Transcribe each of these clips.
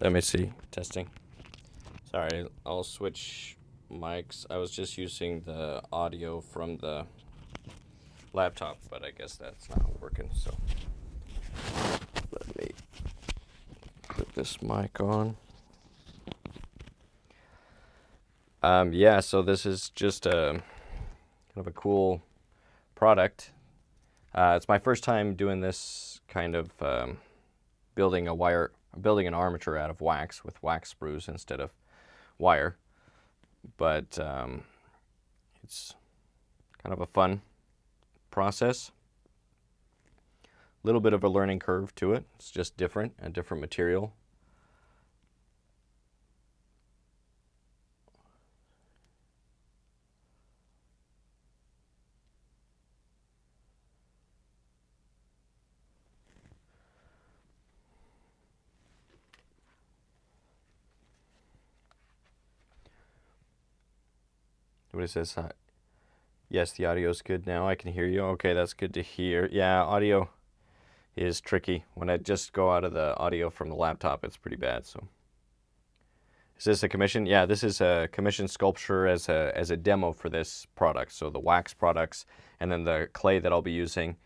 Let me see. Testing. Sorry, I'll switch mics. I was just using the audio from the laptop, but I guess that's not working, so let me put this mic on. Yeah, so this is just a kind of a cool product. It's my first time doing this kind of building an armature out of wax with wax sprues instead of wire. But it's kind of a fun process. A little bit of a learning curve to it. It's just different, a different material. What it says, yes, the audio is good now. I can hear you. Okay, that's good to hear. Yeah, audio is tricky. When I just go out of the audio from the laptop, it's pretty bad. So, is this a commission? Yeah, this is a commission sculpture as a demo for this product. So the wax products and then the clay that I'll be using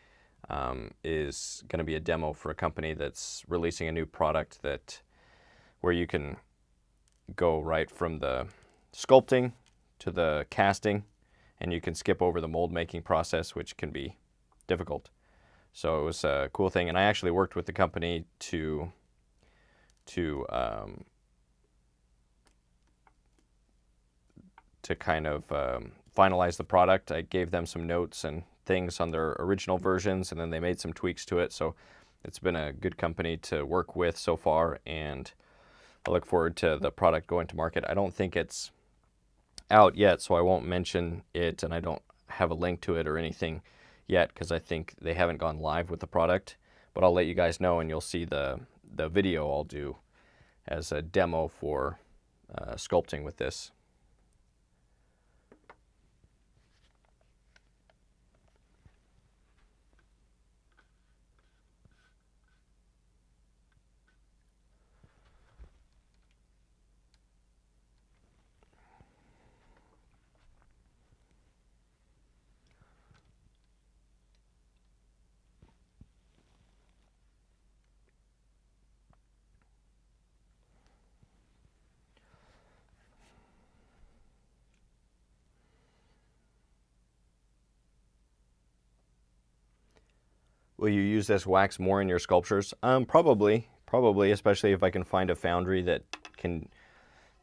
is going to be a demo for a company that's releasing a new product where you can go right from the sculpting to the casting, and you can skip over the mold making process, which can be difficult. So it was a cool thing, and I actually worked with the company to kind of finalize the product. I gave them some notes and things on their original versions, and then they made some tweaks to it. So it's been a good company to work with so far, and I look forward to the product going to market. I don't think it's out yet, so I won't mention it, and I don't have a link to it or anything yet because I think they haven't gone live with the product, but I'll let you guys know, and you'll see the video I'll do as a demo for sculpting with this. Will you use this wax more in your sculptures? Probably, especially if I can find a foundry that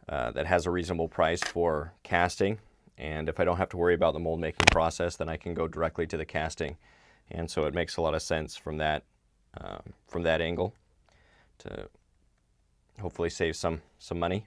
has a reasonable price for casting. And if I don't have to worry about the mold making process, then I can go directly to the casting. And so it makes a lot of sense from that angle to hopefully save some money.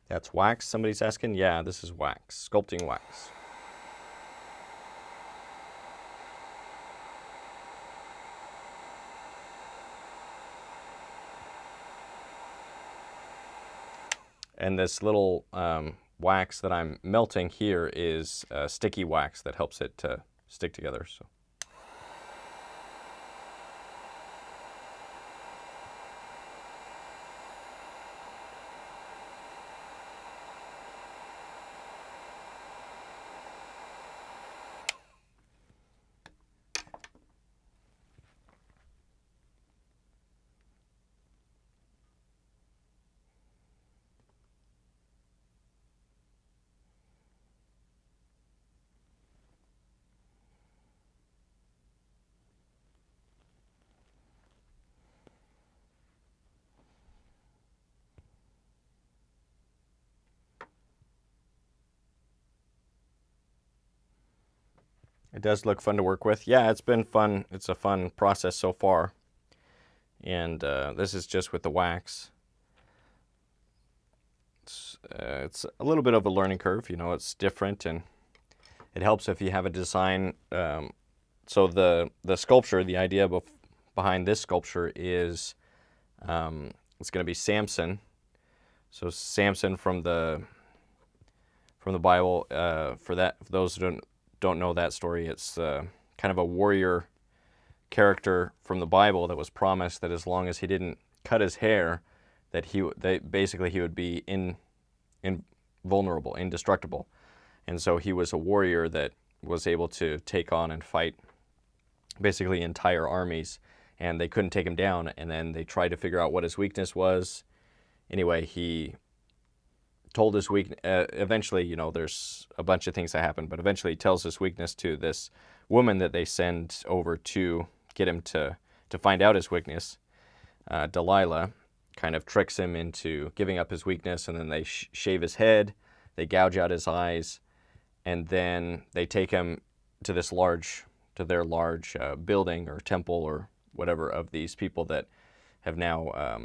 That's wax, somebody's asking? Yeah, this is wax, sculpting wax. And this little wax that I'm melting here is sticky wax that helps it to stick together. So It does look fun to work with. Yeah, it's been fun. It's a fun process so far. And this is just with the wax. It's a little bit of a learning curve. It's different, and it helps if you have a design. So the sculpture, the idea behind this sculpture is it's going to be Samson. So Samson from the Bible. For those who don't know that story, it's kind of a warrior character from the Bible that was promised that as long as he didn't cut his hair, that he would be invulnerable, indestructible. And so he was a warrior that was able to take on and fight basically entire armies, and they couldn't take him down. And then they tried to figure out what his weakness was. Anyway, he told his weakness. Eventually, there's a bunch of things that happen, but eventually he tells his weakness to this woman that they send over to get him to find out his weakness. Delilah kind of tricks him into giving up his weakness, and then they shave his head, they gouge out his eyes, and then they take him to their large building or temple or whatever of these people that have now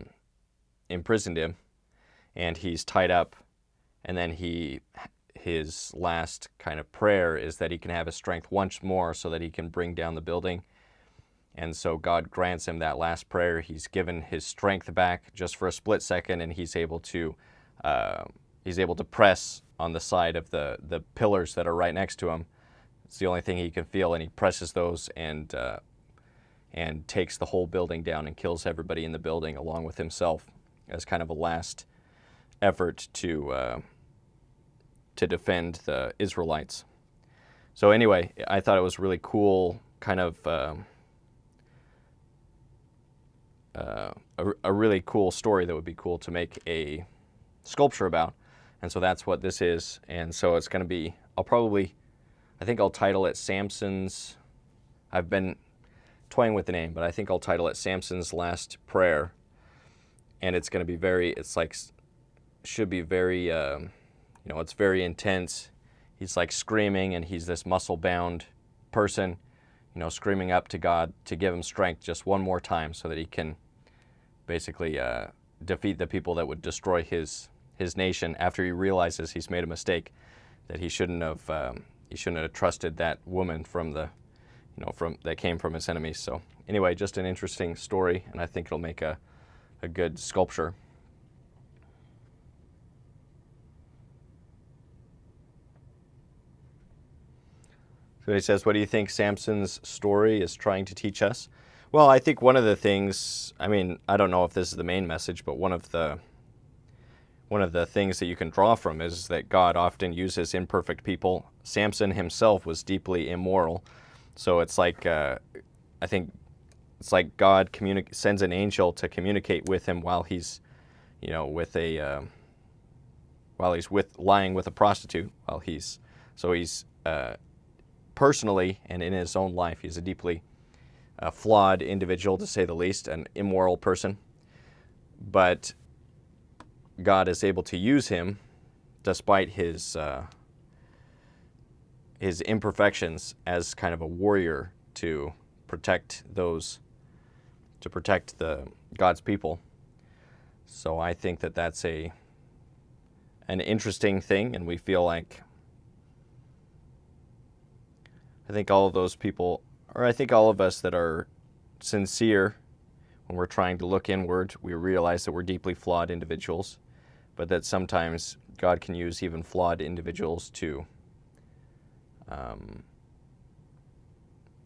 imprisoned him, and he's tied up. And then his last kind of prayer is that he can have his strength once more so that he can bring down the building. And so God grants him that last prayer. He's given his strength back just for a split second, and he's able to press on the side of the pillars that are right next to him. It's the only thing he can feel, and he presses those and takes the whole building down and kills everybody in the building along with himself as kind of a last effort to defend the Israelites. So anyway, I thought it was really cool, kind of a really cool story that would be cool to make a sculpture about. And so that's what this is. And so it's going to be, I think I'll title it Samson's, I've been toying with the name, but I think I'll title it Samson's Last Prayer. And it's going to be should be very, it's very intense. He's like screaming, and he's this muscle-bound person, screaming up to God to give him strength just one more time so that he can basically defeat the people that would destroy his nation after he realizes he's made a mistake, that he shouldn't have trusted that woman that came from his enemies. So anyway, just an interesting story, and I think it'll make a good sculpture. So he says, what do you think Samson's story is trying to teach us? Well, I think one of the things, I don't know if this is the main message, but one of the things that you can draw from is that God often uses imperfect people. Samson himself was deeply immoral. So it's like, I think it's like God sends an angel to communicate with him while he's, lying with a prostitute, he's personally and in his own life, he's a deeply flawed individual, to say the least, an immoral person. But God is able to use him despite his imperfections as kind of a warrior to protect God's people. So I think that that's an interesting thing, and we feel like I think all of those people, or I think all of us that are sincere when we're trying to look inward, we realize that we're deeply flawed individuals, but that sometimes God can use even flawed individuals to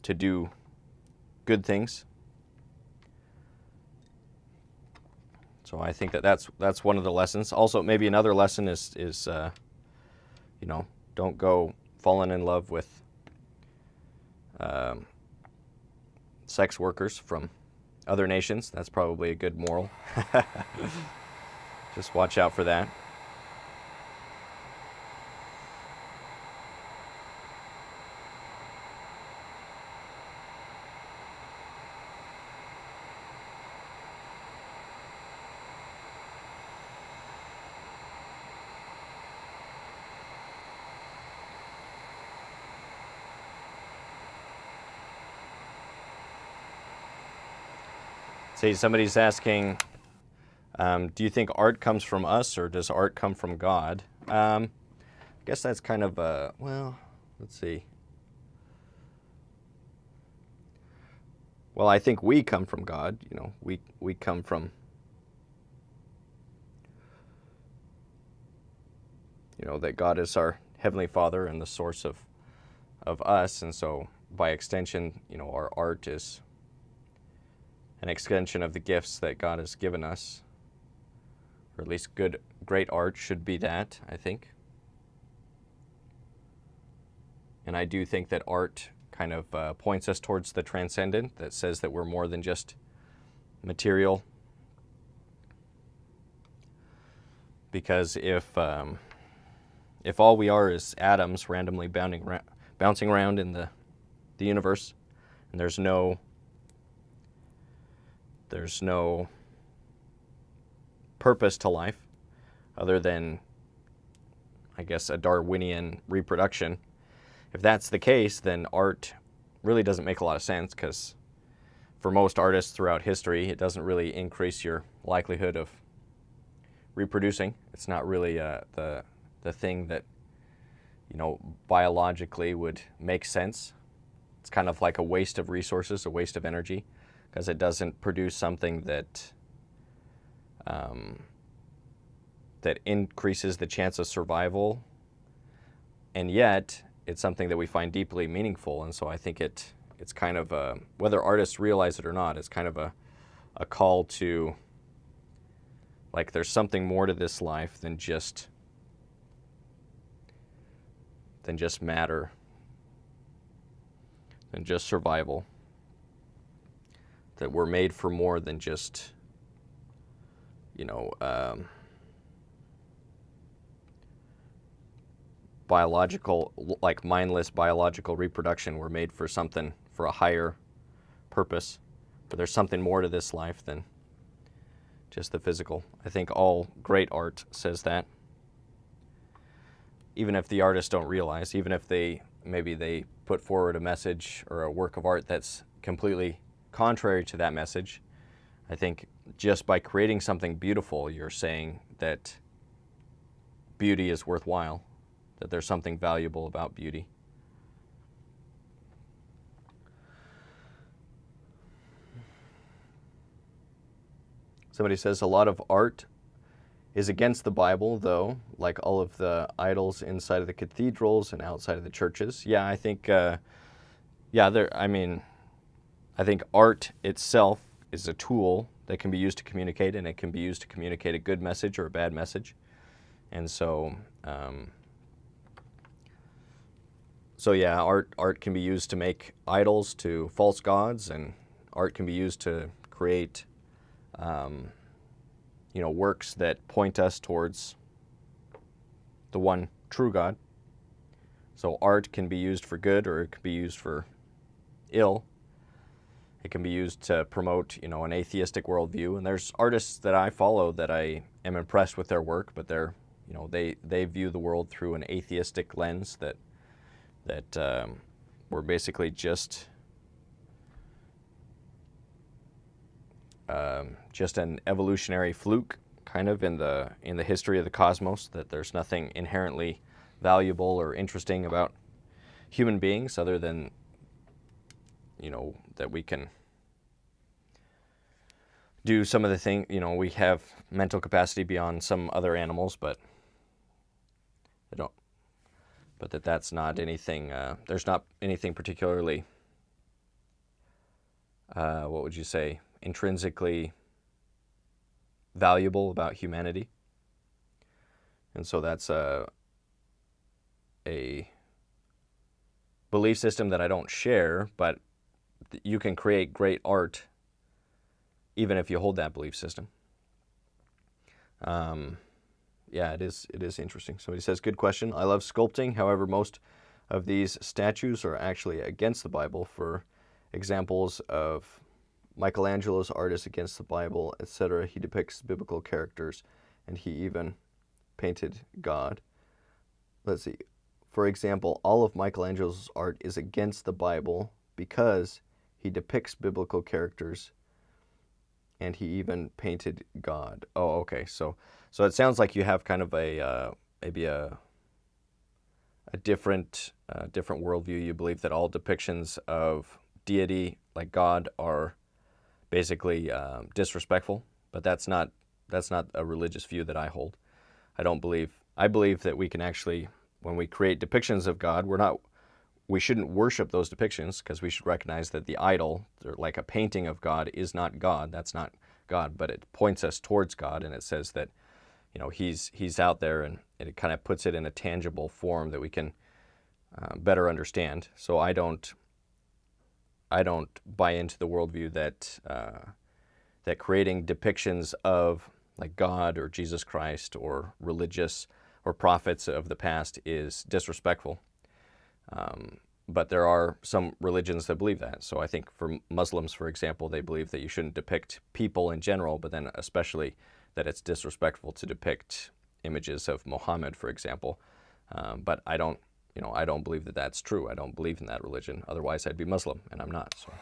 do good things. So I think that's one of the lessons. Also, maybe another lesson is don't go falling in love with sex workers from other nations. That's probably a good moral. Just watch out for that. See, somebody's asking, do you think art comes from us or does art come from God? I guess that's kind of a, well, let's see. Well, I think we come from God. You know, we come from, you know, that God is our Heavenly Father and the source of us. And so by extension, you know, our art is an extension of the gifts that God has given us. Or at least great art should be that, I think. And I do think that art kind of points us towards the transcendent, that says that we're more than just material. Because if all we are is atoms randomly bouncing around in the universe, and there's no purpose to life other than, I guess, a Darwinian reproduction. If that's the case, then art really doesn't make a lot of sense, because for most artists throughout history, it doesn't really increase your likelihood of reproducing. It's not really the thing that, you know, biologically would make sense. It's kind of like a waste of resources, a waste of energy, because it doesn't produce something that that increases the chance of survival, and yet it's something that we find deeply meaningful. And so I think it's kind of whether artists realize it or not, it's kind of a call to, like, there's something more to this life than just matter, than just survival, that we're made for more than just, you know, biological, like mindless biological reproduction. We're made for something, for a higher purpose, but there's something more to this life than just the physical. I think all great art says that, even if the artists don't realize, even if maybe they put forward a message or a work of art that's completely contrary to that message. I think just by creating something beautiful, you're saying that beauty is worthwhile, that there's something valuable about beauty. Somebody says a lot of art is against the Bible, though, like all of the idols inside of the cathedrals and outside of the churches. Yeah, I think, I think art itself is a tool that can be used to communicate, and it can be used to communicate a good message or a bad message. And so, yeah, art can be used to make idols to false gods, and art can be used to create, you know, works that point us towards the one true God. So art can be used for good, or it can be used for ill. It can be used to promote, you know, an atheistic worldview. And there's artists that I follow that I am impressed with their work, but they're, you know, they view the world through an atheistic lens that we're basically just an evolutionary fluke, kind of in the history of the cosmos, that there's nothing inherently valuable or interesting about human beings other than, you know, that we can do some of the things, you know, we have mental capacity beyond some other animals, but that's not anything, there's not anything particularly, what would you say, intrinsically valuable about humanity. And so that's a belief system that I don't share, but you can create great art even if you hold that belief system. Yeah, it is interesting. Somebody says, good question. I love sculpting. However, most of these statues are actually against the Bible. For examples of Michelangelo's art is against the Bible, etc. He depicts biblical characters, and he even painted God. Let's see. For example, all of Michelangelo's art is against the Bible because he depicts biblical characters and he even painted God. Oh, okay. So it sounds like you have kind of a maybe a different worldview. You believe that all depictions of deity, like God, are basically disrespectful, but that's not a religious view that I hold. I believe that we can actually, when we create depictions of God, we shouldn't worship those depictions, because we should recognize that the idol, or like a painting of God, is not God. That's not God, but it points us towards God, and it says that, you know, he's out there, and it kind of puts it in a tangible form that we can better understand. So I don't buy into the worldview that that creating depictions of like God or Jesus Christ or religious or prophets of the past is disrespectful. But there are some religions that believe that. So I think for Muslims, for example, they believe that you shouldn't depict people in general, but then especially that it's disrespectful to depict images of Muhammad, for example. But I don't believe that that's true. I don't believe in that religion. Otherwise, I'd be Muslim, and I'm not. So.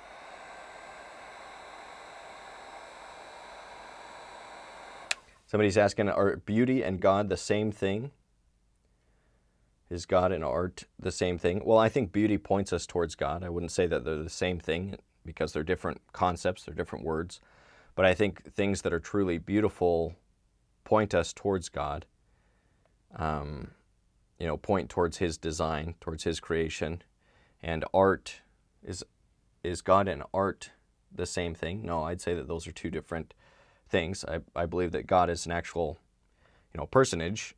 Somebody's asking, are beauty and God the same thing? Is God and art the same thing? Well, I think beauty points us towards God. I wouldn't say that they're the same thing, because they're different concepts, they're different words. But I think things that are truly beautiful point us towards God, point towards his design, towards his creation. And art, is God and art the same thing? No, I'd say that those are two different things. I believe that God is an actual, personage,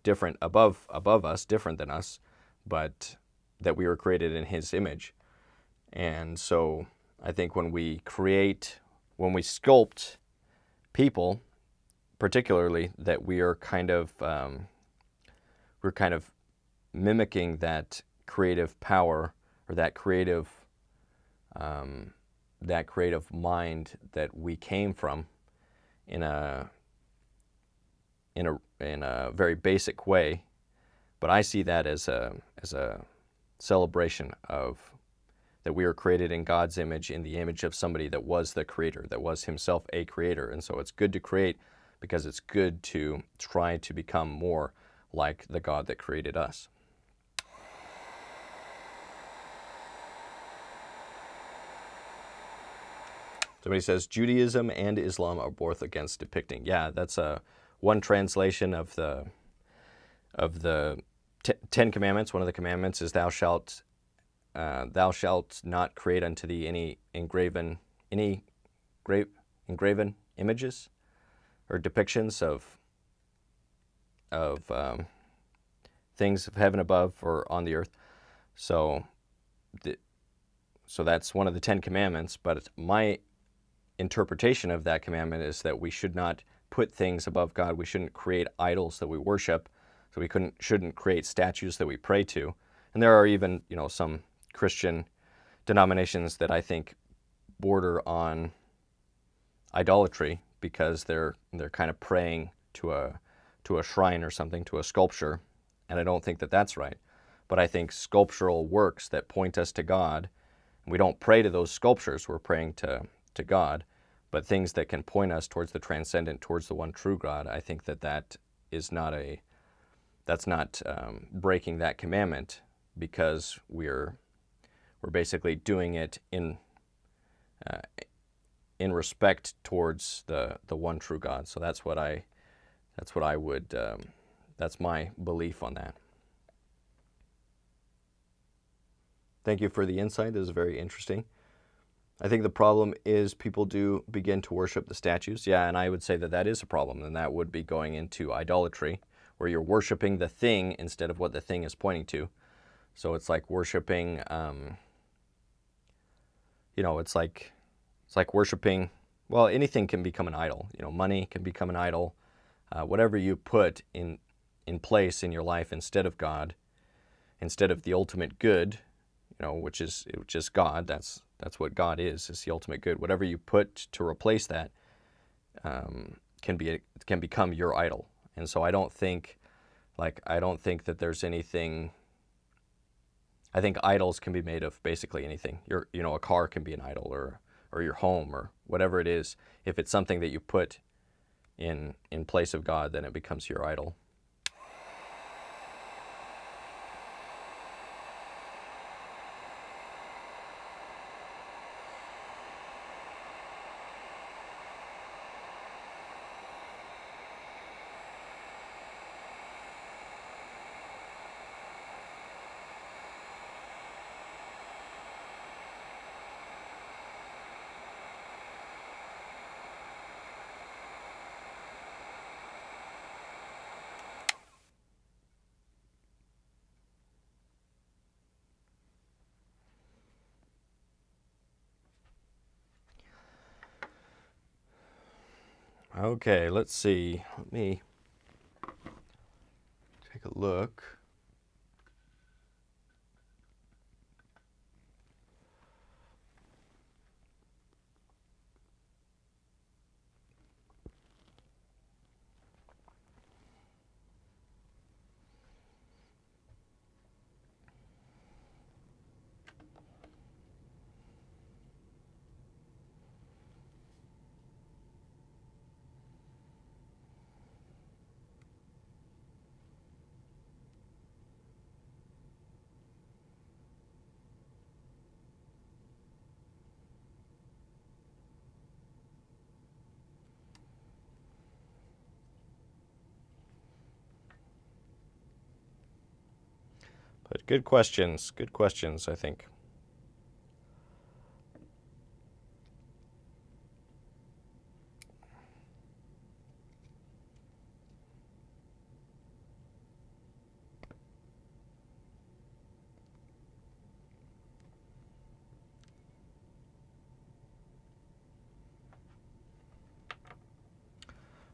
different above us, different than us, but that we were created in his image. And so I think when we sculpt people, particularly, that we are kind of mimicking that creative power, or that creative mind that we came from in a very basic way. But I see that as a celebration of that we are created in God's image, in the image of somebody that was the creator, that was himself a creator. And so it's good to create, because it's good to try to become more like the God that created us. Somebody says Judaism and Islam are both against depicting. Yeah, that's one translation of the Ten Commandments. One of the commandments is thou shalt not create unto thee any engraven images or depictions of things of heaven above or on the earth. So that's one of the 10 Commandments. But my interpretation of that commandment is that we should not put things above God. We shouldn't create idols that we worship. So we shouldn't create statues that we pray to. And there are even, some Christian denominations that I think border on idolatry, because they're kind of praying to a shrine or something, to a sculpture, and I don't think that that's right. But I think sculptural works that point us to God, we don't pray to those sculptures, we're praying to God, but things that can point us towards the transcendent, towards the one true God, I think that is not breaking that commandment, because we're basically doing it in respect towards the one true God. So that's my belief on that. Thank you for the insight. This is very interesting. I think the problem is people do begin to worship the statues. Yeah, and I would say that is a problem, and that would be going into idolatry, where you're worshiping the thing instead of what the thing is pointing to. So it's like worshiping, it's like worshiping, well, anything can become an idol. Money can become an idol. Whatever you put in place in your life instead of God, instead of the ultimate good, which is God. That's what God is the ultimate good. Whatever you put to replace that can become your idol. And so I don't think that there's anything. I think idols can be made of basically anything. A car can be an idol, or or your home or whatever it is. If it's something that you put in place of God, then it becomes your idol. Okay, let's see. Let me take a look. But good questions, I think.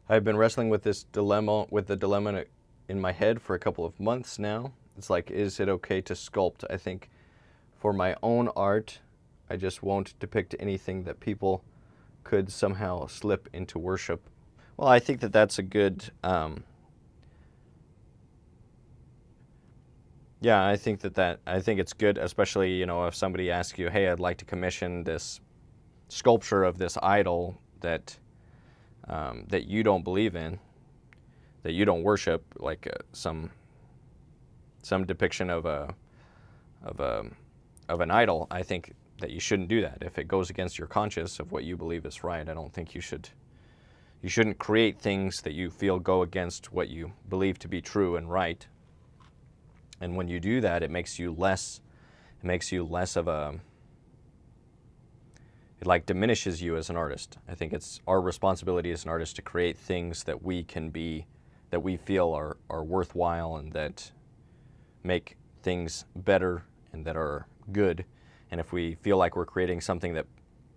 I've been wrestling with this dilemma, in my head for a couple of months now. It's like, is it okay to sculpt? I think for my own art, I just won't depict anything that people could somehow slip into worship. Well, I think that that's a good, yeah, I think it's good, especially, you know, if somebody asks you, hey, I'd like to commission this sculpture of this idol that that you don't believe in, that you don't worship, like some depiction of an idol. I think that you shouldn't do that. If it goes against your conscience of what you believe is right, I don't think you shouldn't create things that you feel go against what you believe to be true and right. And when you do that, it makes you less of a, it like diminishes you as an artist. I think it's our responsibility as an artist to create things that we feel are worthwhile and that make things better and that are good. And if we feel like we're creating something that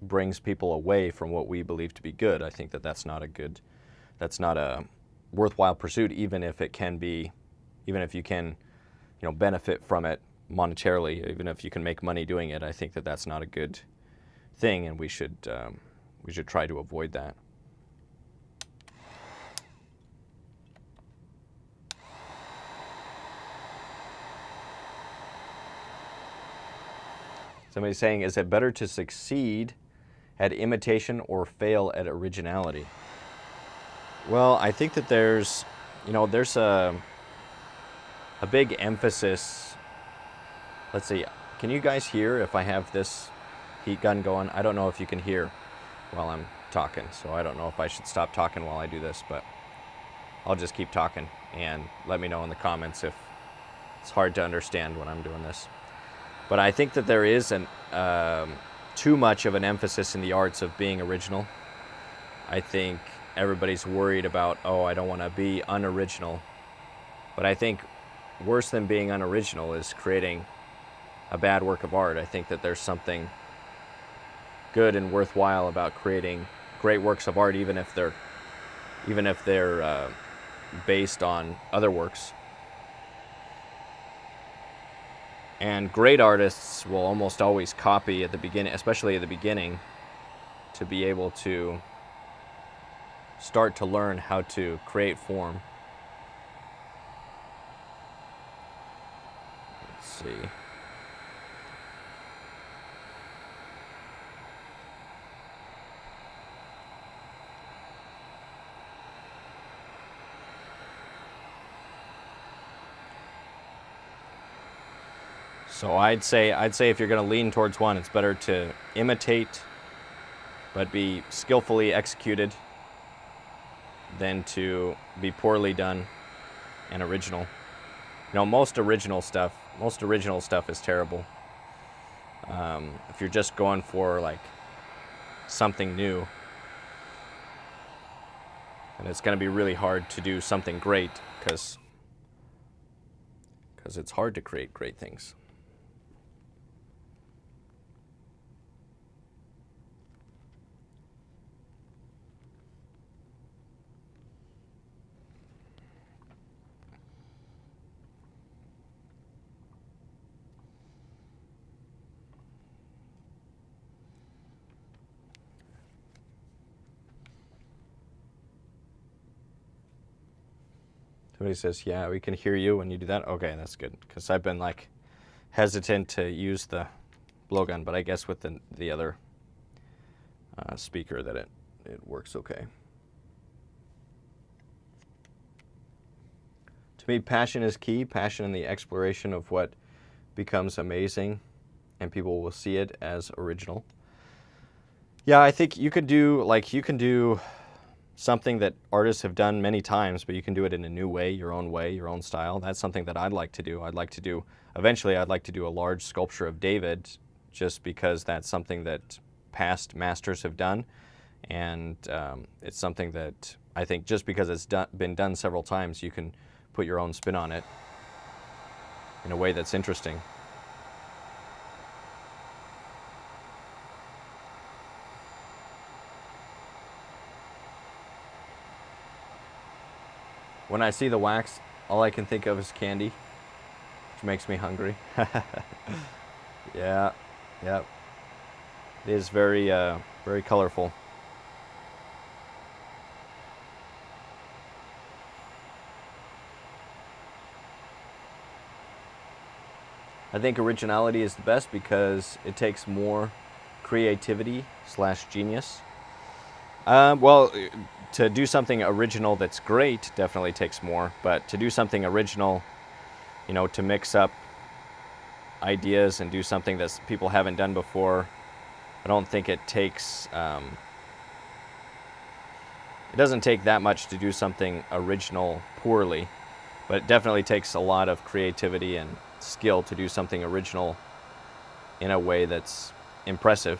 brings people away from what we believe to be good, I think that that's not a worthwhile pursuit, even if you can, you know, benefit from it monetarily, even if you can make money doing it. I think that that's not a good thing, and we should try to avoid that. Somebody's saying, is it better to succeed at imitation or fail at originality? Well, I think that there's a big emphasis. Let's see, can you guys hear if I have this heat gun going? I don't know if you can hear while I'm talking, so I don't know if I should stop talking while I do this, but I'll just keep talking and let me know in the comments if it's hard to understand when I'm doing this. But I think that there is too much of an emphasis in the arts of being original. I think everybody's worried about, oh, I don't want to be unoriginal. But I think worse than being unoriginal is creating a bad work of art. I think that there's something good and worthwhile about creating great works of art, even if they're based on other works. And great artists will almost always copy at the beginning, especially at the beginning, to be able to start to learn how to create form. Let's see. So I'd say if you're going to lean towards one, it's better to imitate but be skillfully executed than to be poorly done and original. You know, most original stuff is terrible. If you're just going for like something new, and it's going to be really hard to do something great because it's hard to create great things. Somebody says, yeah, we can hear you when you do that. Okay, that's good, because I've been like hesitant to use the blowgun, but I guess with the other speaker that it works okay. To me, passion is key. Passion in the exploration of what becomes amazing, and people will see it as original. Yeah, I think you could do something that artists have done many times, but you can do it in a new way, your own style. That's something that I'd like to do. Eventually I'd like to do a large sculpture of David, just because that's something that past masters have done. And it's something that I think just because it's been done several times, you can put your own spin on it in a way that's interesting. When I see the wax, all I can think of is candy, which makes me hungry. Yeah, yeah. It is very, very colorful. I think originality is the best because it takes more creativity / genius. Well, to do something original that's great definitely takes more, but to do something original, you know, to mix up ideas and do something that people haven't done before, I don't think it takes, it doesn't take that much to do something original poorly, but it definitely takes a lot of creativity and skill to do something original in a way that's impressive.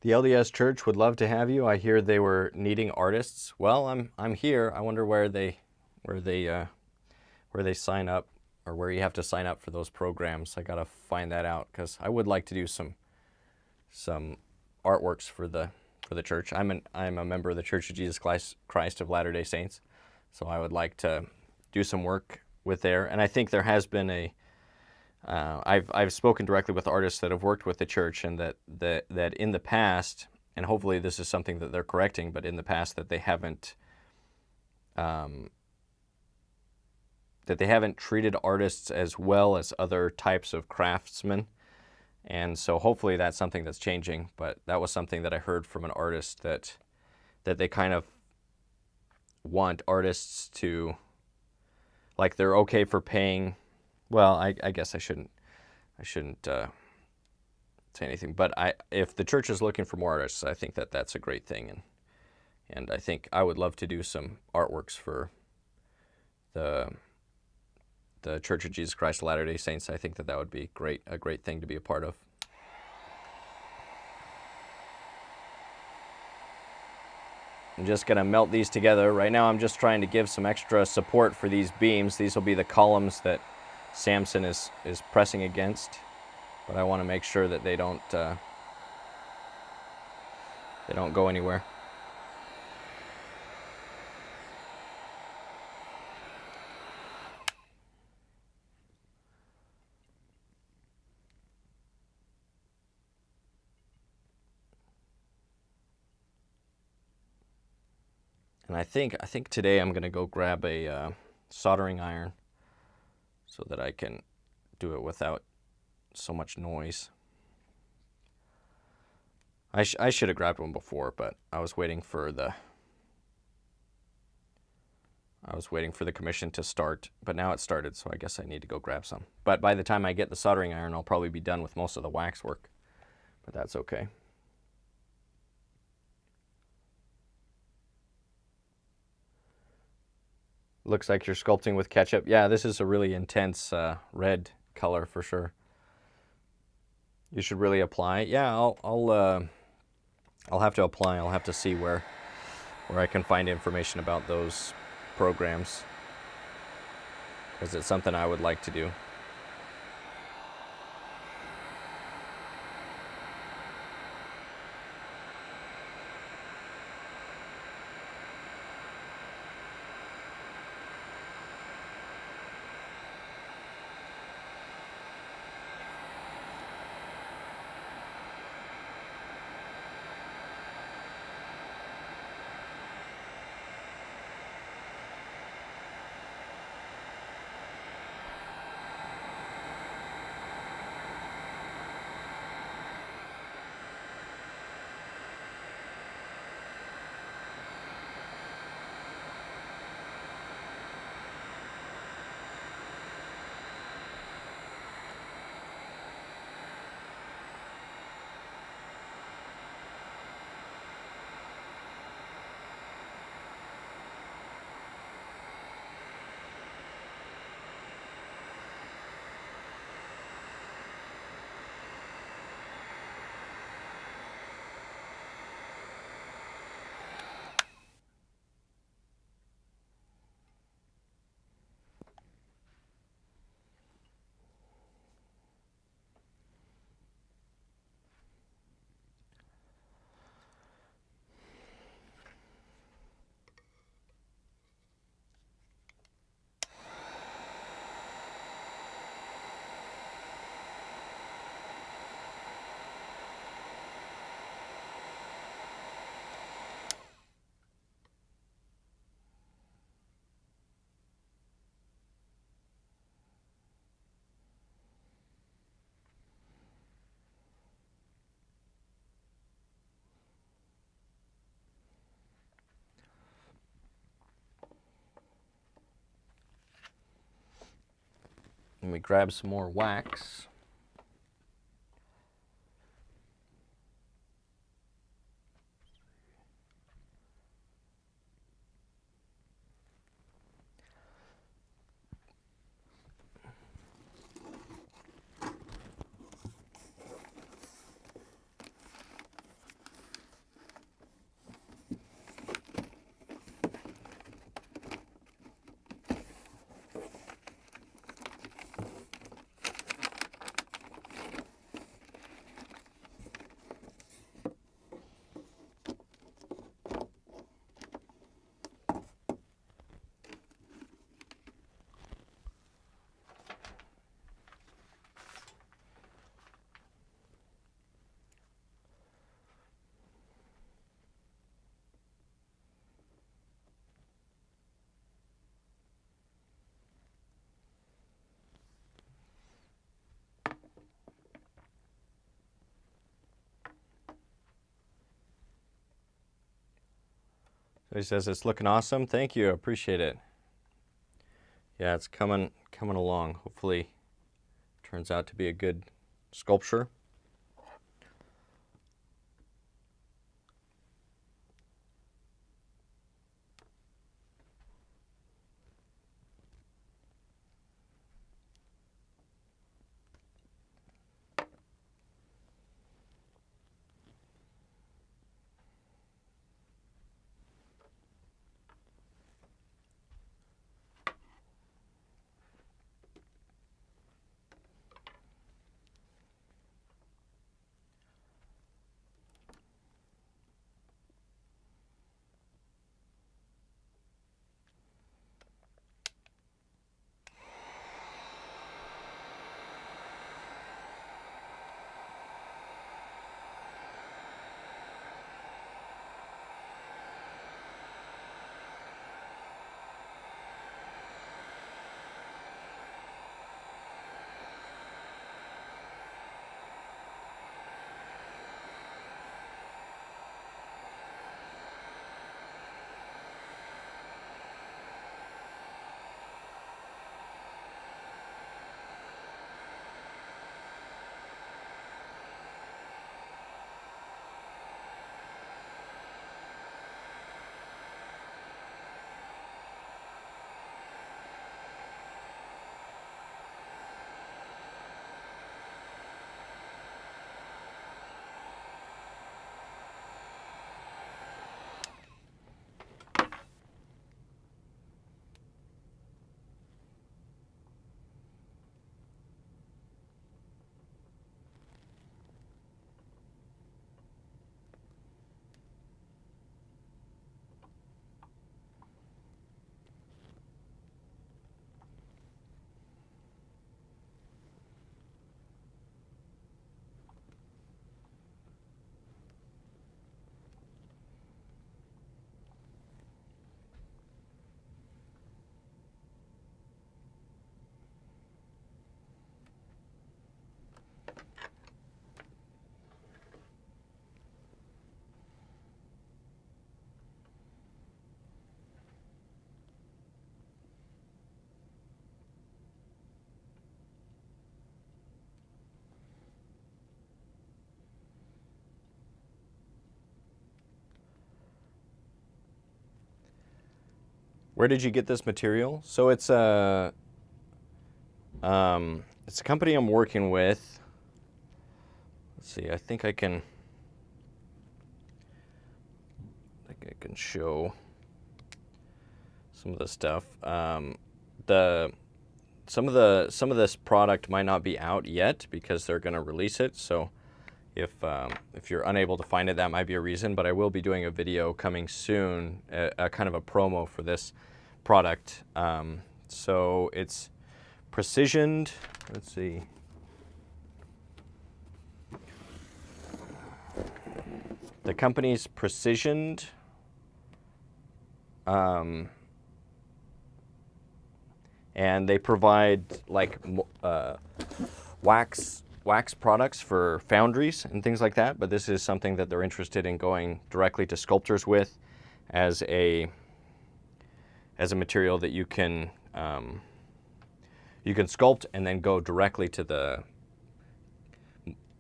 The LDS Church would love to have you. I hear they were needing artists. Well, I'm here. I wonder where they sign up, or where you have to sign up for those programs. I gotta find that out, because I would like to do some artworks for the church. I'm a member of the Church of Jesus Christ of Latter-day Saints, so I would like to do some work with there. And I think there has been a I've spoken directly with artists that have worked with the church, and that in the past, and hopefully this is something that they're correcting, but in the past that they haven't treated artists as well as other types of craftsmen. And so hopefully that's something that's changing. But that was something that I heard from an artist, that they kind of want artists to, like, they're okay for paying. Well, I guess I shouldn't say anything. But if the church is looking for more artists, I think that that's a great thing. And I think I would love to do some artworks for the Church of Jesus Christ of Latter-day Saints. I think that would be a great thing to be a part of. I'm just going to melt these together. Right now I'm just trying to give some extra support for these beams. These will be the columns that Samson is pressing against, but I want to make sure that they don't go anywhere. And I think today I'm gonna go grab a soldering iron so that I can do it without so much noise. I should have grabbed one before, but I was waiting for the commission to start, but now it started, so I guess I need to go grab some. But by the time I get the soldering iron, I'll probably be done with most of the wax work, but that's okay. Looks like you're sculpting with ketchup. Yeah, this is a really intense red color for sure. You should really apply it. Yeah, I'll have to apply. I'll have to see where I can find information about those programs, because it's something I would like to do. Let me grab some more wax. So he says it's looking awesome. Thank you. I appreciate it. Yeah, it's coming along. Hopefully it turns out to be a good sculpture. Where did you get this material? So it's a company I'm working with. Let's see. I think I can show some of the stuff. Some of this product might not be out yet because they're going to release it. So if you're unable to find it, that might be a reason. But I will be doing a video coming soon, a kind of a promo for this product. So it's precisioned. Let's see. The company's precisioned. And they provide like wax products for foundries and things like that. But this is something that they're interested in going directly to sculptors with, as a material that you can sculpt and then go directly to the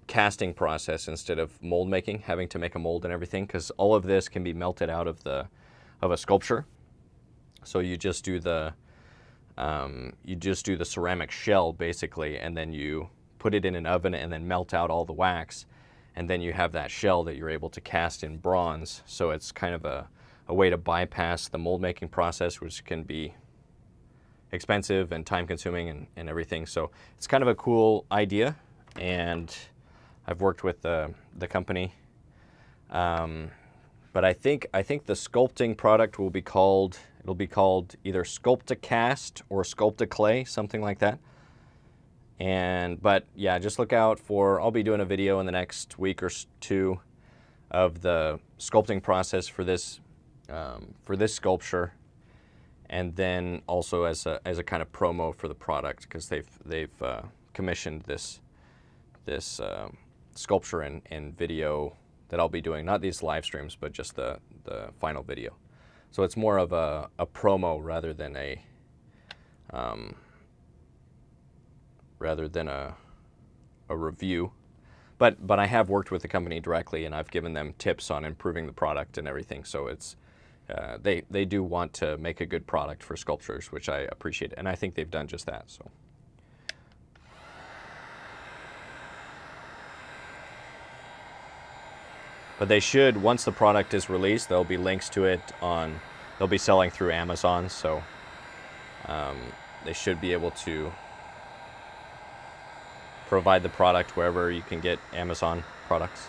casting process instead of mold making, having to make a mold and everything, because all of this can be melted out of a sculpture. So you just do the ceramic shell basically, and then you put it in an oven and then melt out all the wax, and then you have that shell that you're able to cast in bronze. So it's kind of a way to bypass the mold making process, which can be expensive and time consuming and everything. So it's kind of a cool idea, and I've worked with the company. But I think the sculpting product will be called, it'll be called either Sculpt-A-Cast or Sculpt-A-Clay, something like that. But yeah, just look out for, I'll be doing a video in the next week or two of the sculpting process for this sculpture, and then also as a kind of promo for the product, because they've commissioned this sculpture and video that I'll be doing, not these live streams, but just the final video. So it's more of a promo rather than a review. But I have worked with the company directly, and I've given them tips on improving the product and everything. So it's they do want to make a good product for sculptures, which I appreciate, and I think they've done just that. So. But they should, once the product is released, there'll be links to it they'll be selling through Amazon, so they should be able to provide the product wherever you can get Amazon products.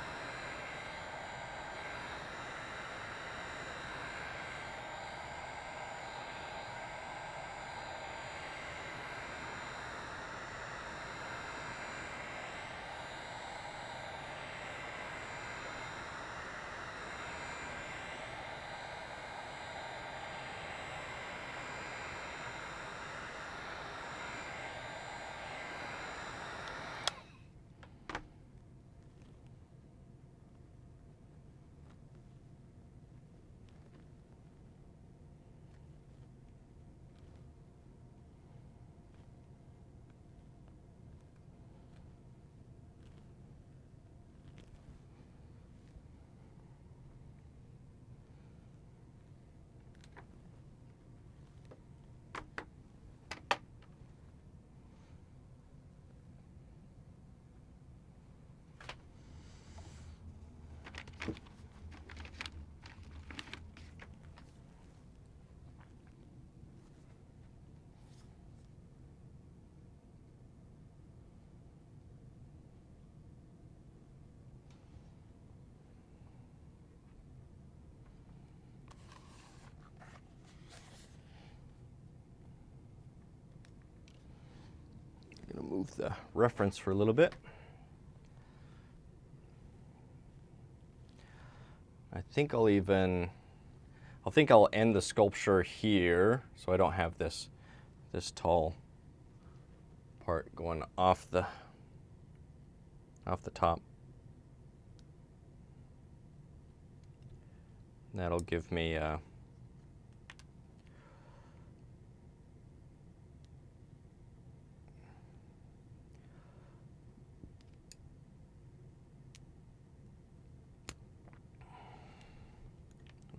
Move the reference for a little bit. I think I'll end the sculpture here, so I don't have this tall part going off the top. That'll give me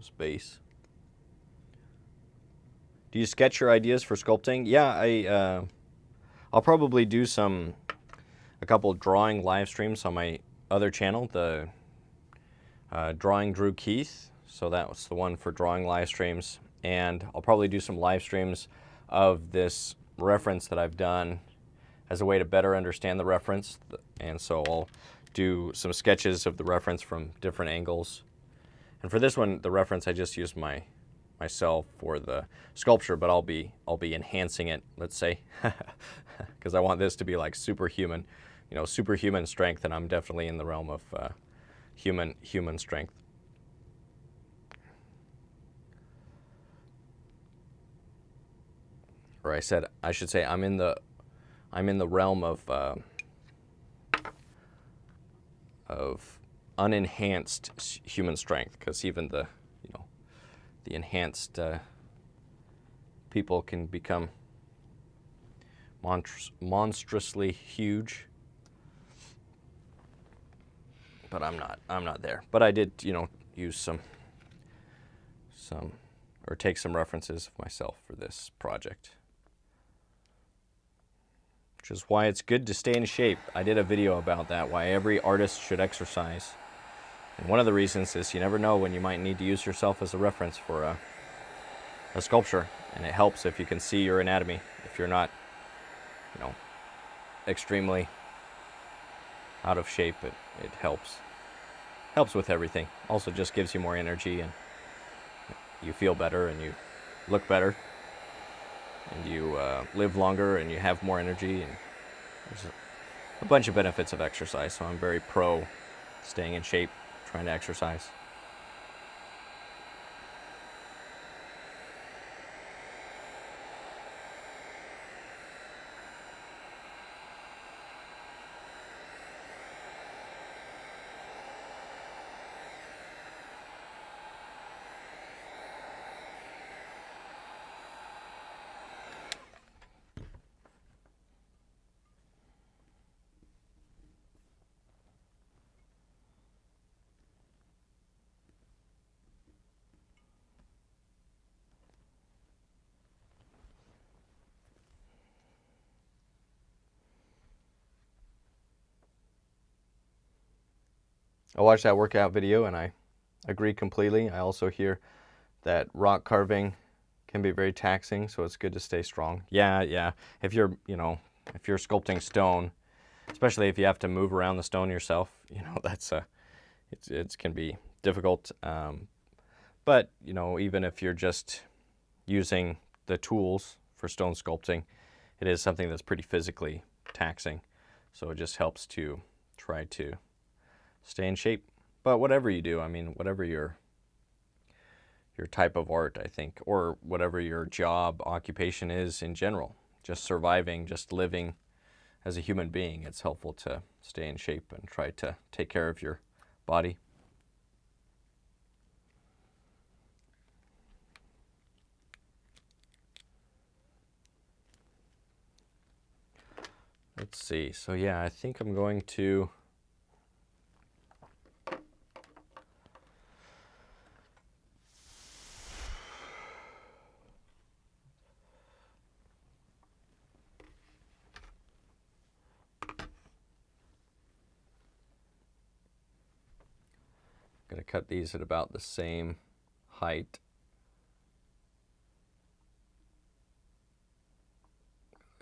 space. Do you sketch your ideas for sculpting? Yeah, I'll probably do a couple drawing live streams on my other channel, the Drawing Drew Keith. So that was the one for drawing live streams. And I'll probably do some live streams of this reference that I've done as a way to better understand the reference. And so I'll do some sketches of the reference from different angles. And for this one, the reference, I just used myself for the sculpture, but I'll be enhancing it, let's say, because I want this to be like superhuman, you know, superhuman strength, and I'm definitely in the realm of human strength. Or I should say I'm in the realm of unenhanced human strength, because even the enhanced people can become monstrously huge. But I'm not there. But I did, you know, use some or take some references of myself for this project. Which is why it's good to stay in shape. I did a video about that, why every artist should exercise. And one of the reasons is you never know when you might need to use yourself as a reference for a sculpture. And it helps if you can see your anatomy. If you're not, you know, extremely out of shape, it helps. Helps with everything. Also just gives you more energy, and you feel better, and you look better, and you live longer, and you have more energy, and there's a bunch of benefits of exercise. So I'm very pro staying in shape, trying to exercise. I watched that workout video and I agree completely. I also hear that rock carving can be very taxing, so it's good to stay strong. Yeah. If you're sculpting stone, especially if you have to move around the stone yourself, you know, that's it can be difficult. But you know, even if you're just using the tools for stone sculpting, it is something that's pretty physically taxing. So it just helps to try to stay in shape. But whatever you do, I mean, whatever your type of art, I think, or whatever your job, occupation is in general, just surviving, just living as a human being, it's helpful to stay in shape and try to take care of your body. Let's see. So yeah, I think I'm going to cut these at about the same height.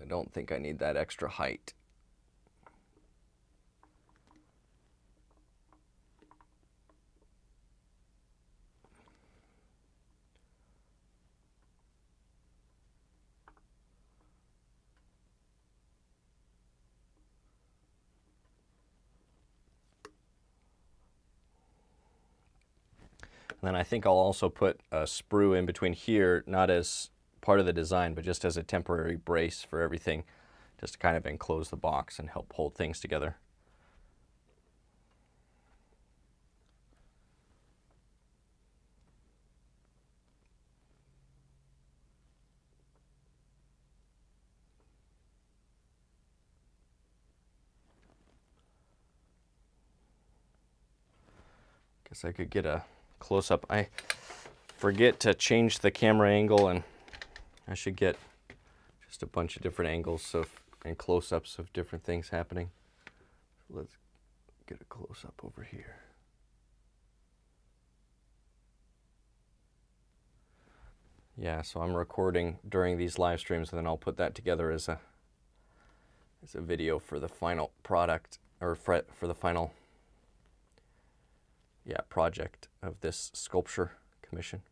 I don't think I need that extra height. And then I think I'll also put a sprue in between here, not as part of the design, but just as a temporary brace for everything, just to kind of enclose the box and help hold things together. Guess I could get a close-up. I forget to change the camera angle, and I should get just a bunch of different angles and close-ups of different things happening. Let's get a close-up over here. Yeah, so I'm recording during these live streams, and then I'll put that together as a video for the final product, or for the final project of this sculpture commission.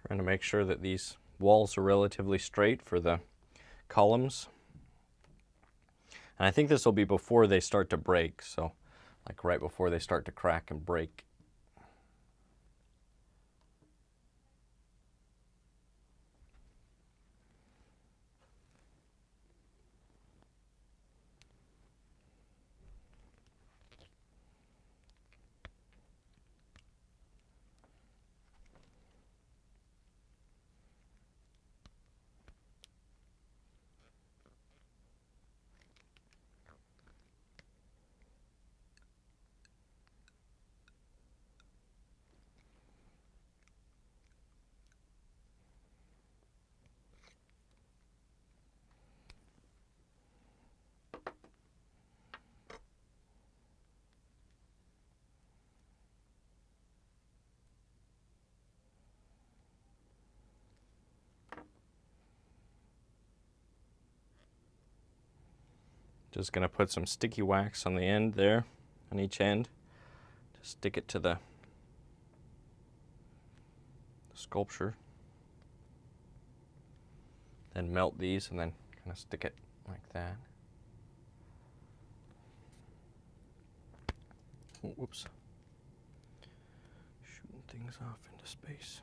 Trying to make sure that these walls are relatively straight for the columns. And I think this will be before they start to break, so like right before they start to crack and break. Just going to put some sticky wax on the end there, on each end, to stick it to the sculpture. Then melt these and then kind of stick it like that. Oh, whoops. Shooting things off into space.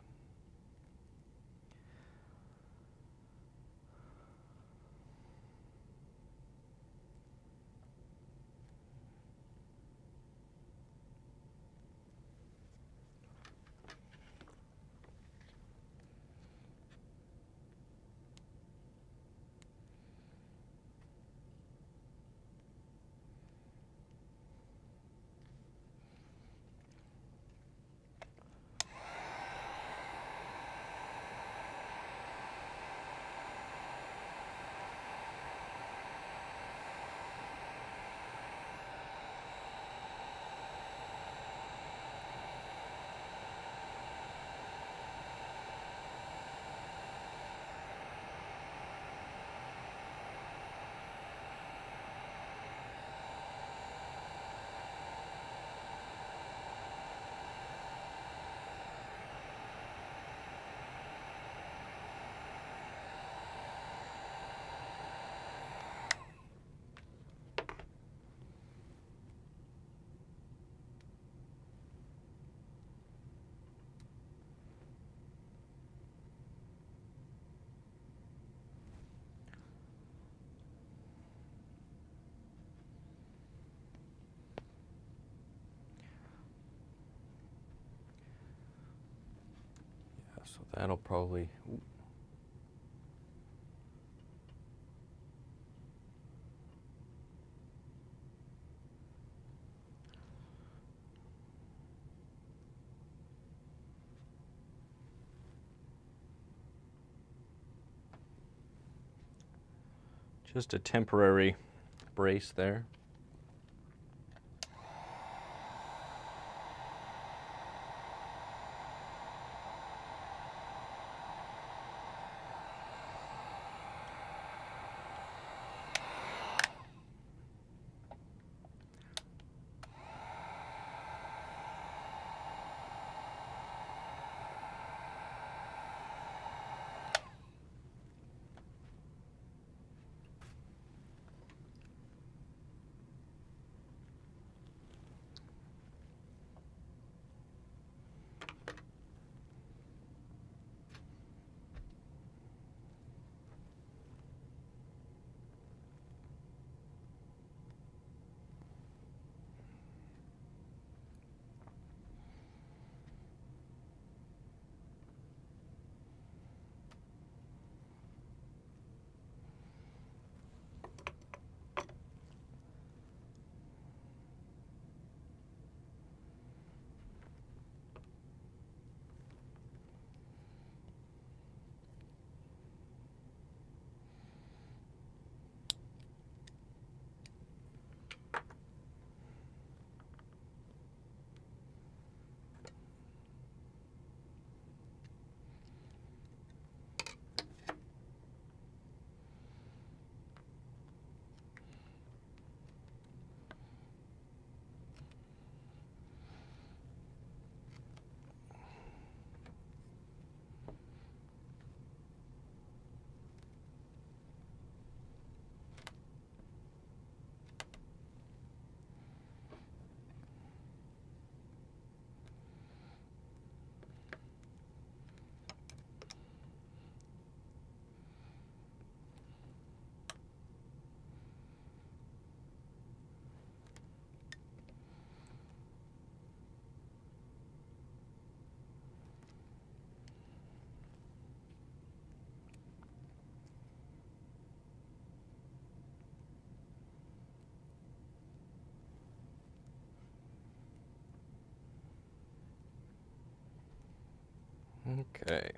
So that'll probably... Ooh. Just a temporary brace there. Okay.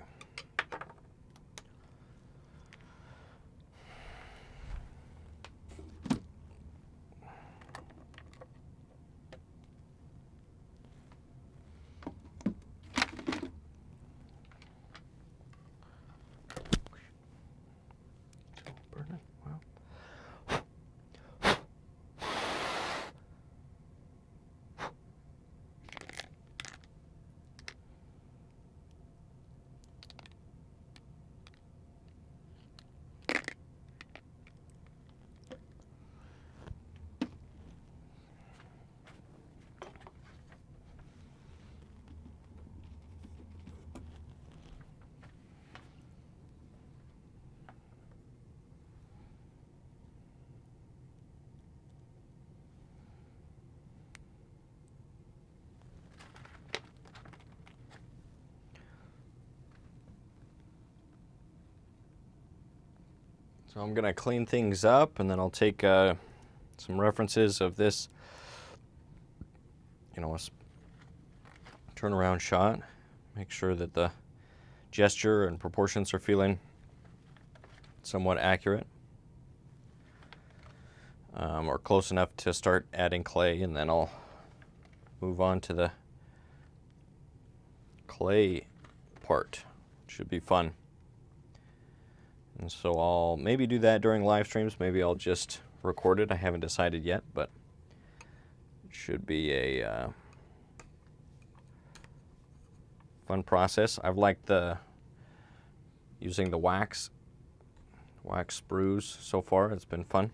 Burning. Wow. So I'm going to clean things up, and then I'll take some references of this, you know, a turnaround shot. Make sure that the gesture and proportions are feeling somewhat accurate, or close enough to start adding clay, and then I'll move on to the clay part. Should be fun. And so I'll maybe do that during live streams. Maybe I'll just record it. I haven't decided yet, but it should be a fun process. I've liked using the wax sprues so far. It's been fun.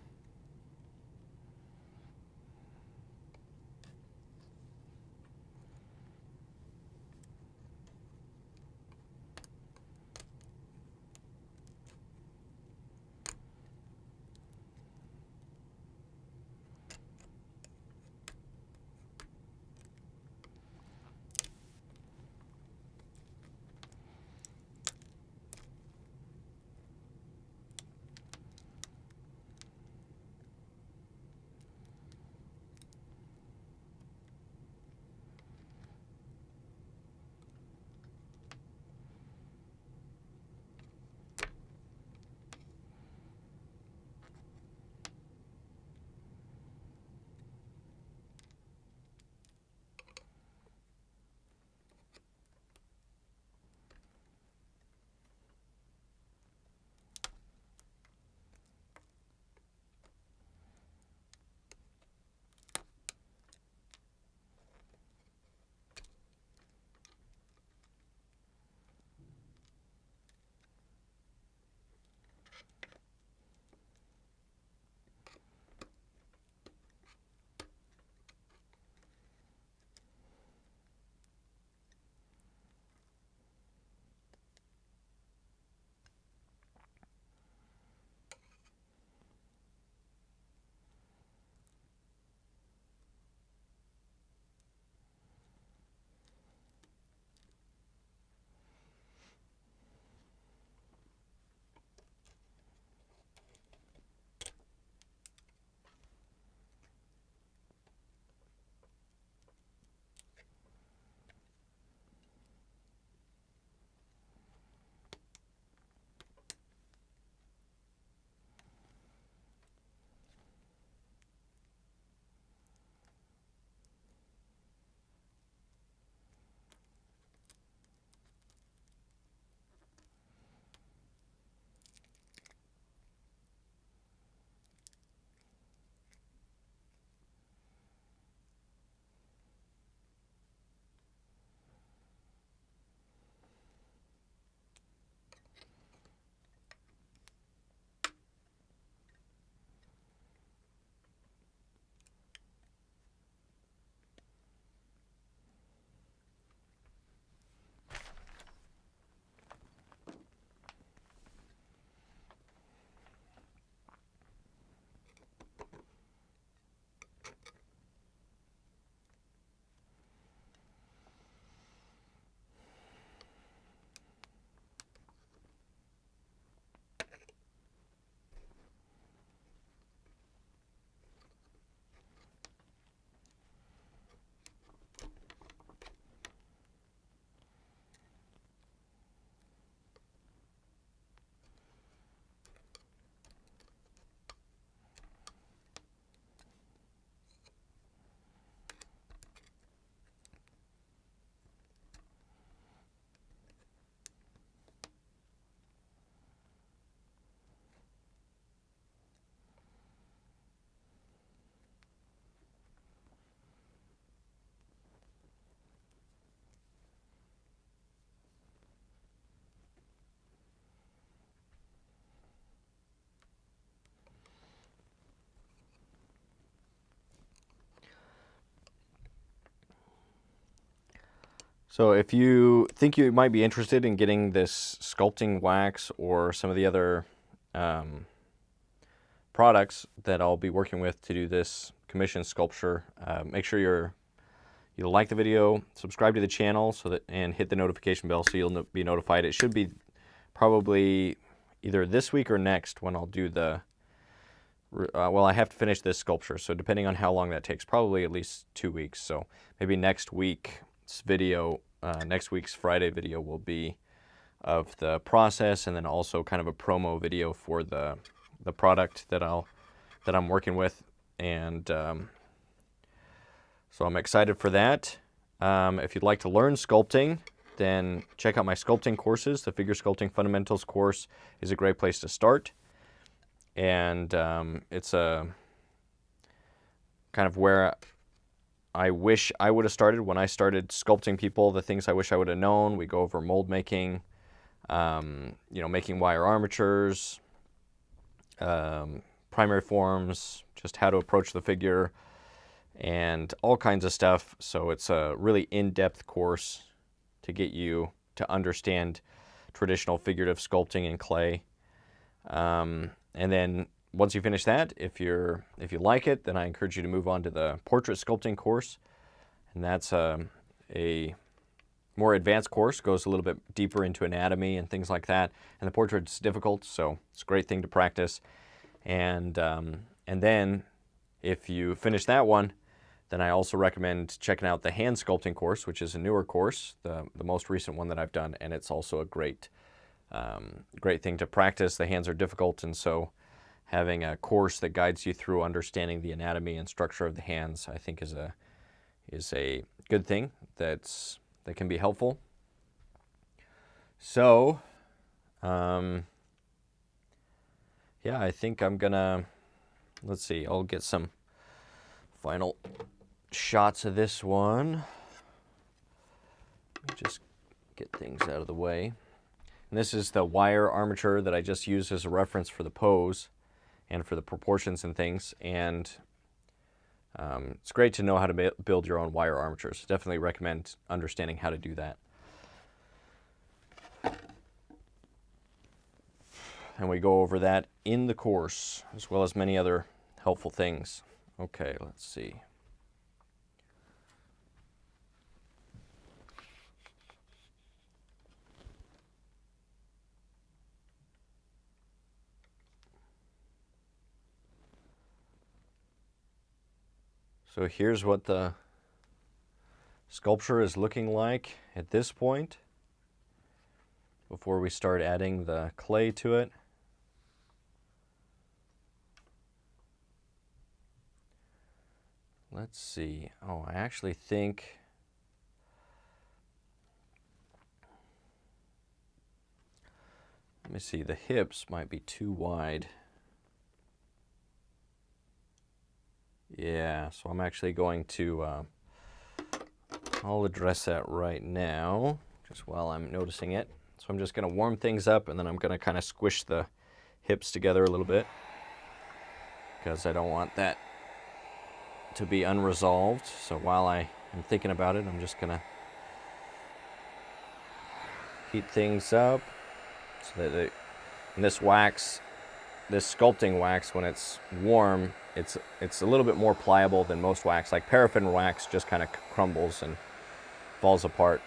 So if you think you might be interested in getting this sculpting wax or some of the other products that I'll be working with to do this commission sculpture, make sure you like the video, subscribe to the channel and hit the notification bell so you'll be notified. It should be probably either this week or next when I'll do the, well, I have to finish this sculpture, so depending on how long that takes, probably at least 2 weeks. So maybe next week's video, next week's Friday video will be of the process, and then also kind of a promo video for the product that I'm working with. And so I'm excited for that. If you'd like to learn sculpting, then check out my sculpting courses. The Figure Sculpting Fundamentals course is a great place to start. And it's a kind of where I wish I would have started when I started sculpting people, the things I wish I would have known. We go over mold making, making wire armatures, primary forms, just how to approach the figure, and all kinds of stuff. So it's a really in-depth course to get you to understand traditional figurative sculpting in clay. And then once you finish that, if you like it, then I encourage you to move on to the portrait sculpting course. And that's a more advanced course, goes a little bit deeper into anatomy and things like that. And the portrait's difficult, so it's a great thing to practice. And then if you finish that one, then I also recommend checking out the hand sculpting course, which is a newer course, the most recent one that I've done, and it's also a great thing to practice. The hands are difficult, and so having a course that guides you through understanding the anatomy and structure of the hands, I think is a good thing that can be helpful. So, yeah, I think I'm gonna, let's see, I'll get some final shots of this one. Just get things out of the way. And this is the wire armature that I just used as a reference for the pose and for the proportions and things. And it's great to know how to build your own wire armatures. Definitely recommend understanding how to do that. And we go over that in the course, as well as many other helpful things. Okay, let's see. So here's what the sculpture is looking like at this point, before we start adding the clay to it. Let's see. Oh, I actually think let me see, the hips might be too wide. Yeah, so I'm actually going to, I'll address that right now, just while I'm noticing it. So I'm just going to warm things up, and then I'm going to kind of squish the hips together a little bit, because I don't want that to be unresolved. So while I am thinking about it, I'm just going to heat things up so that and this wax, this sculpting wax, when it's warm, it's a little bit more pliable than most wax. Like paraffin wax just kind of crumbles and falls apart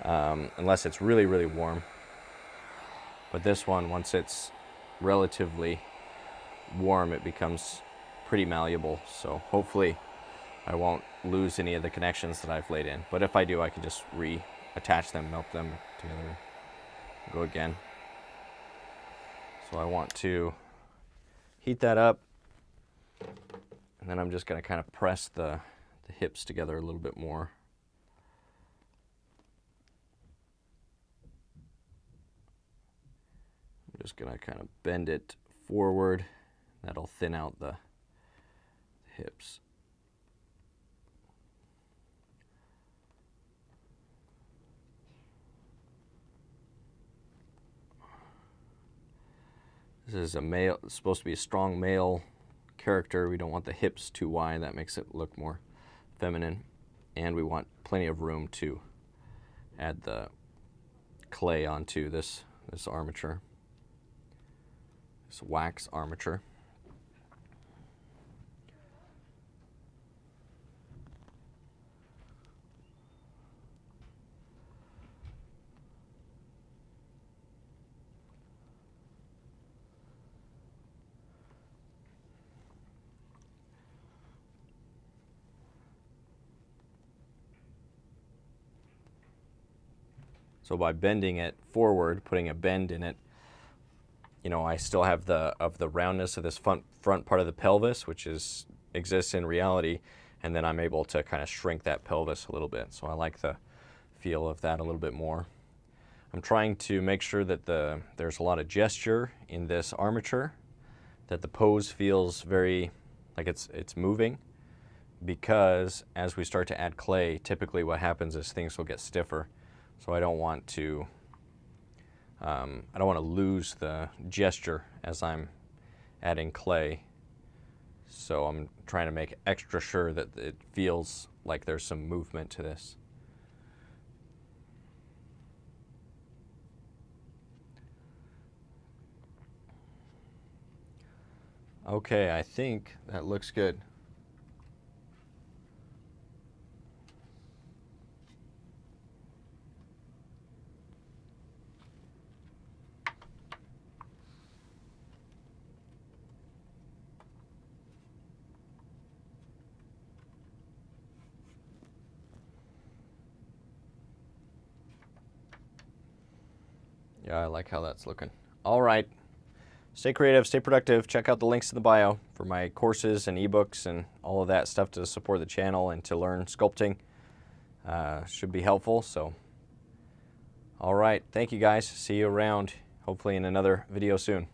unless it's really, really warm. But this one, once it's relatively warm, it becomes pretty malleable. So hopefully I won't lose any of the connections that I've laid in. But if I do, I can just reattach them, melt them together, go again. So I want to heat that up, and then I'm just going to kind of press the hips together a little bit more. I'm just going to kind of bend it forward. That'll thin out the hips. This is a male, it's supposed to be a strong male character. We don't want the hips too wide. That makes it look more feminine. And we want plenty of room to add the clay onto this armature, this wax armature. So by bending it forward, putting a bend in it, you know, I still have the roundness of this front part of the pelvis, which exists in reality, and then I'm able to kind of shrink that pelvis a little bit. So I like the feel of that a little bit more. I'm trying to make sure that there's a lot of gesture in this armature, that the pose feels very like it's moving, because as we start to add clay, typically what happens is things will get stiffer. So I don't want to lose the gesture as I'm adding clay. So I'm trying to make extra sure that it feels like there's some movement to this. Okay, I think that looks good. Yeah, I like how that's looking. All right. Stay creative, stay productive. Check out the links in the bio for my courses and ebooks and all of that stuff to support the channel and to learn sculpting. Should be helpful. So, all right. Thank you guys. See you around, hopefully in another video soon.